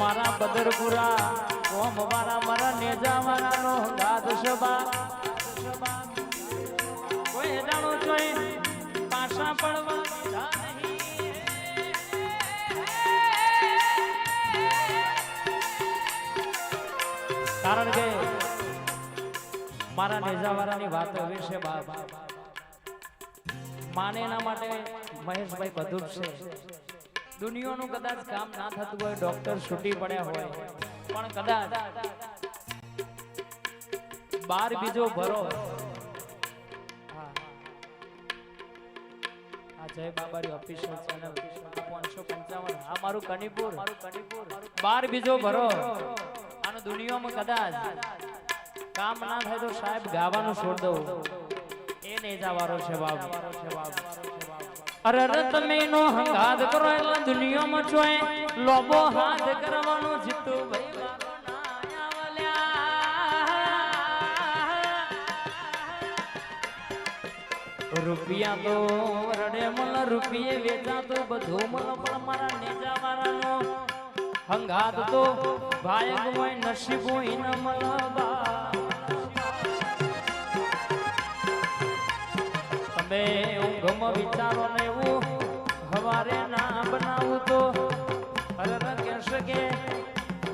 મારા બદરપુરા કોમ મારા નેજા વાળાનો દાદ સભા કોઈ જાણો છો પાછા પડવા કારણ કે મારા નેજા વાળાની વાત વિશે બાપ માને એના માટે મહેશભાઈ બધું જ છે. દુનિયાનું કદાચ કામ ના થતું હોય, ડોક્ટર છૂટી પડ્યા હોય, પણ કદાચ બાર બીજો ભરો આ જય બાબારી ઓફિશિયલ ચેનલ 555 આ મારું કનીપુર બાર બીજો ભરો અને દુનિયામાં કદાચ કામ ના થાય તો સાહેબ ગાવાનું છોડ દો એ નેજા વાળો છે બાપ. અરે તમે નો હંગાદ કરો એટલે દુનિયામાં જોય લોબો હાથ કરવાનો જીતો ભાઈ મારો ના આવલ્યા રૂપિયા તો રડે મલ રૂપિયે વેચા તો બધું મલ પણ મારા નેજા મારાનો હંગાદ તો ભાયક હોય નસીબ હોય ન મલબા. તમે ઊંઘમાં વિચારો ને એવું હવારે ના બનાવું તો અરે કહેશે કે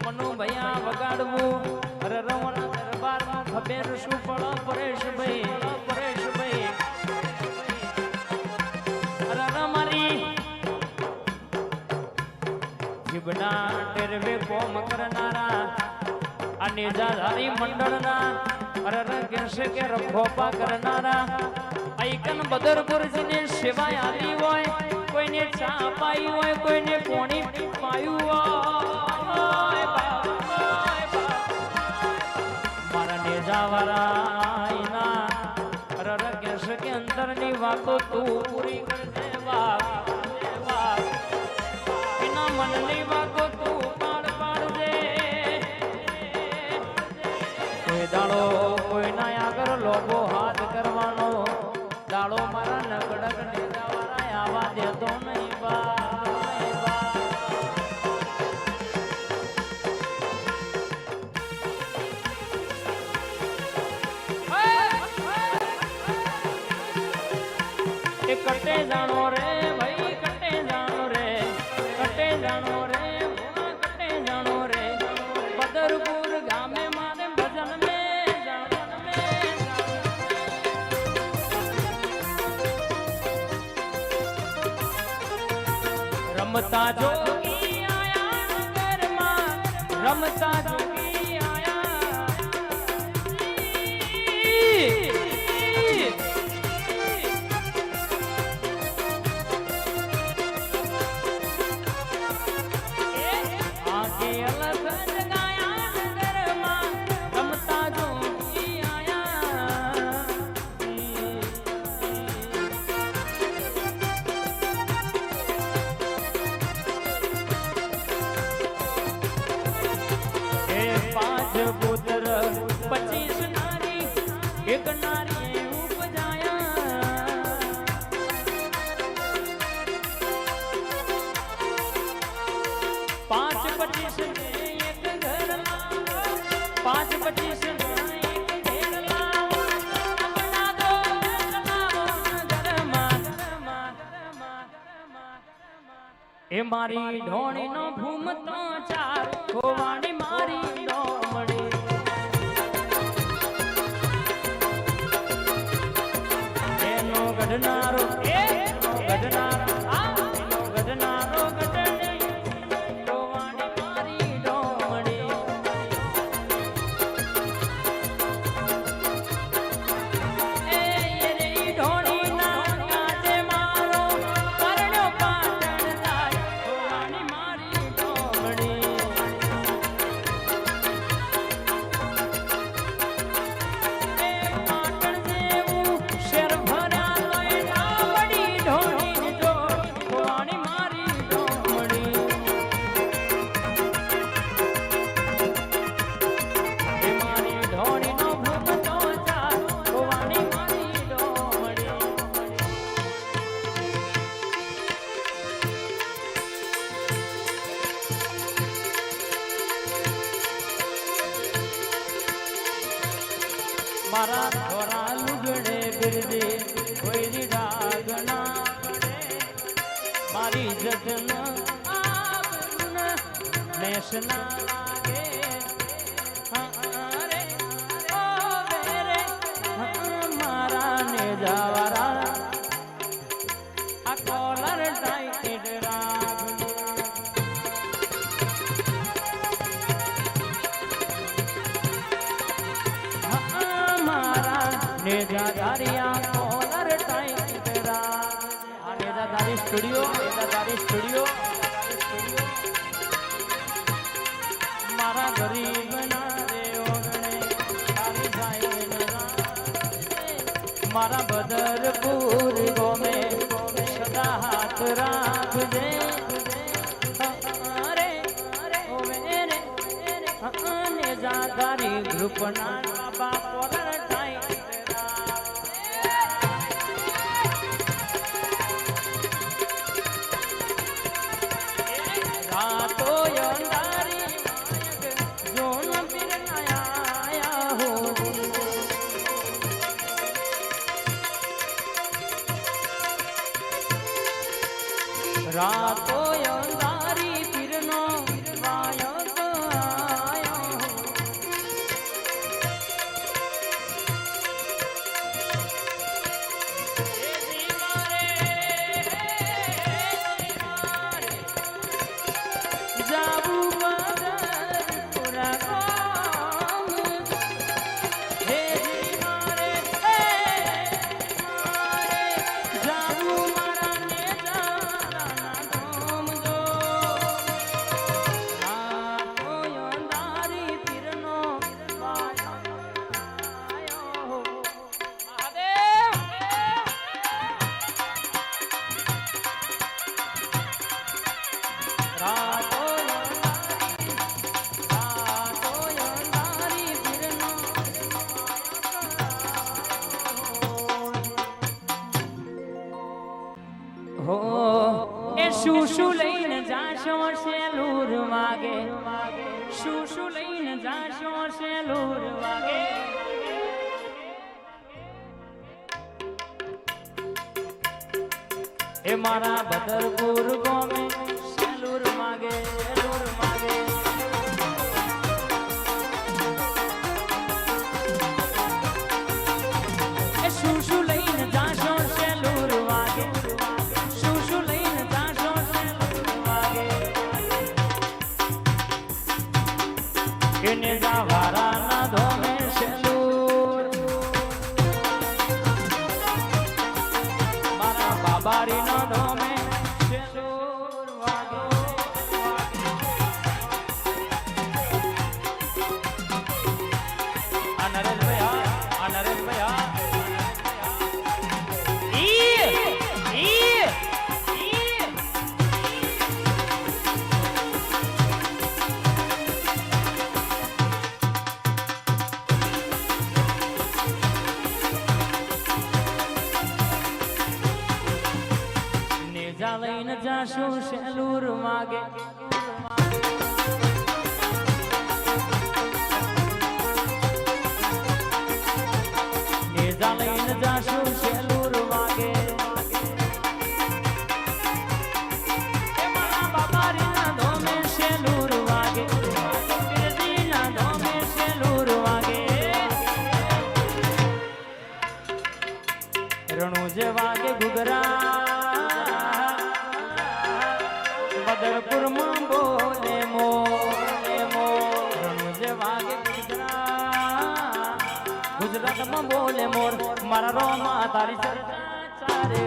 મનુ ભૈયા વગાડવું અરે રમણ દરબારમાં ખબર શું પડે પરેશભાઈ અરે મારી જીબના ટેરવે કોમ કરનારા આ નેજાધારી મંડળના અરે કહેશે કે રખોપા કરનારા આઈકન બદરપુરજીને સેવાય આલી હોય, કોઈને ચા પાઈ હોય, કોઈને પાણી પાયું હોય, મારા નેજાવાળા અરર કહેશે કે અંતરની વાતો તું પૂરી કરજે બાપ, એના મનની વાતો તું પાડજે. કોઈ દાડો કોઈના આગળ લોભો હાથ કરવાનો દાડો મારા નકડક નેજા વાળા આવા દેતો નહીં બા. એ કટે જાણો રે ભાઈ કટે જાણો રે કટે જાણો રે કટે જાણો રે બદરપુર ગામે મારે ભજન મે રમતા જોગી આયા નગરમાં રમતા જોગી આયા આગે અલગ જગાયા નગરમાં રમતા જોગી આયા. પુત્ર 25 નારી એક નારી ઉપજાયા. 5 25 ને એક ઘરમાં 5 25 ને એક ઘરમાં અગણા દો ચલાવો ઘરમાં એ મારી ઢોણીનો ભૂમતો ચાર ખોવાણી મારી ગઢનારો ગઢની ગોવાણી મારી ડોમડી. એ ઢોળી ના કાજે મારો દી કોઈ દી ડાગ ના પડે મારી જતન આબરૂ નેશ ના લાગે રે ઓ બેરે મારા ને જાવારા આ કોલર ટાઈટ રાગ નેજાદારિયા કોલર ટાઈટ રાગ આ નેજાદારી સ્ટુડિયો મારા ગરીબ ના રે ઓગણે તારી જાય મારા બદરપુર ગોમે સદા હાથ રાખજે રે ઓ મેરે નેજાદારી ગ્રુપ ના બાબા કોલર ટાઈટ रातो अंधारी जो न फिर आया हो रातो अंधारी फिर नो आया तो आया हो जाबू बदर पूरा काम हे जी मारे जाबू मारा ने जाना धोम जो आ तो अंधारी फिरनो आयो हो महादेव रातो हो ए शू लઈને જાશો શેલુર વાગે શુ લઈને જાશો શેલુર વાગે એ મારા બદરપુર ગોમે શેલુર માગે એ શુ લઈને જાશો શેલુર વાગે એને જાવારા ના ધોમે શેલુર મારા બાબારી ના ધોમે શેલુર વાગે આ નરેશ ભૈયા લઈને જાશું શેલુર માગે નેજા લઈને જાશું શેલુર માગે એ મારા બાબારી ના ધોમે શેલુર વાગે પીરજી ના ધોમે શેલુર વાગે રણુજ વાગે ઘુઘરા બદરપુર માં બોલે મો રણુજ વાગે ગુજરાત માં બોલે મોર મારા રોમા તારી ચર્ચા ચારે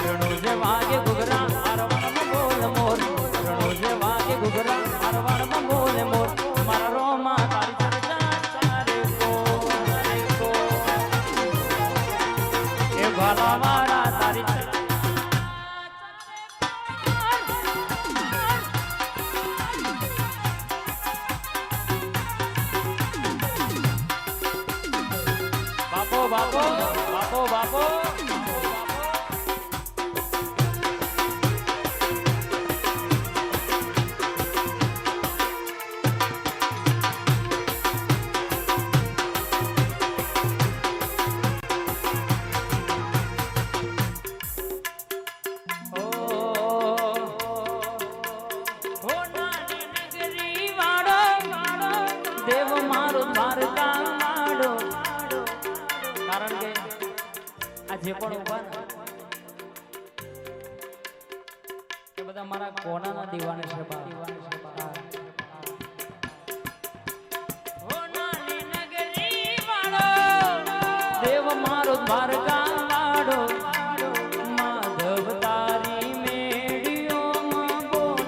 રણુજ વાગે ઘુઘરા આરવાડ માં બોલે મોર રણુજ વાગે ઘુઘરા આરવાડ માં બોલે મોર મારા રોમા તારી ચર્ચા ચારે કો એ ભાલા મારા તારી બાપો જે પણ ઉભા ને એ બધા મારા કોનાના દીવાને છે બા. દેવ મારો દ્વારકા વાળો માધવ તારી મેડીઓમાં બોલ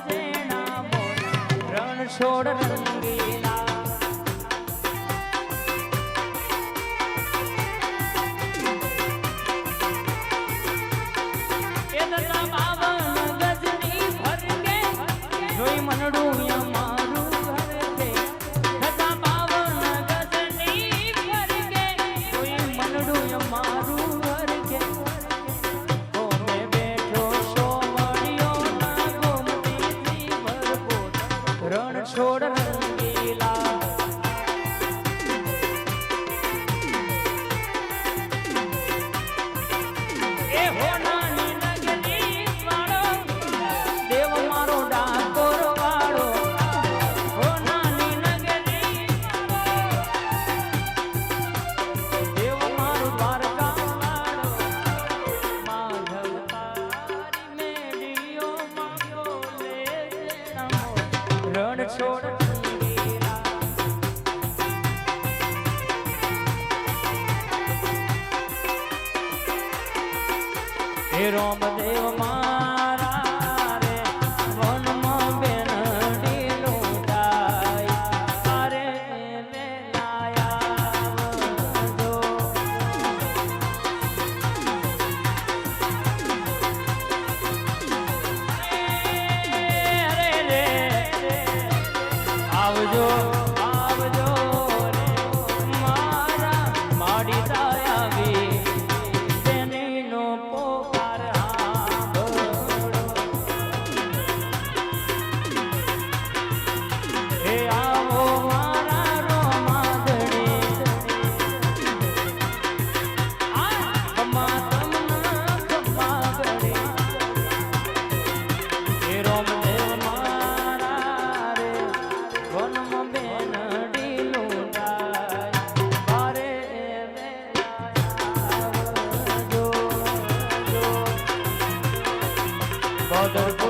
જેણા બોલ રણ છોડ રંગીલા એ દતા બાવન ગજની ભરકે જોઈ મનડું મારું હરકે દતા બાવન ગજની ભરકે જોઈ મનડું મારું હરકે કોમે બેઠો સોમણિયો ના ગોમતીથી ભરપૂર રણ છોડ રંગીલા એ હોનાની નગરી વાળો દેવ મારો ડાકોર વાળો હોનાની નગરી દેવ મારો દ્વારકા વાળો માધવ તારી મેડીઓમાં બોલે રણ છોડ રંગીલા હે રામદેવ મારા રે વનમાં બેનડી લૂંટાય તારે વેલાયા આવજો આવજો રે મારા માડી તાયાવી તેનીનો પોકાર સાંભળો હે આવો મારા રોમાદડી ખમા તમના ખમા કરે હે રામદેવ મારા રે વનમાં બેનડી લૂંટાય તારે વેલાયા આવજો.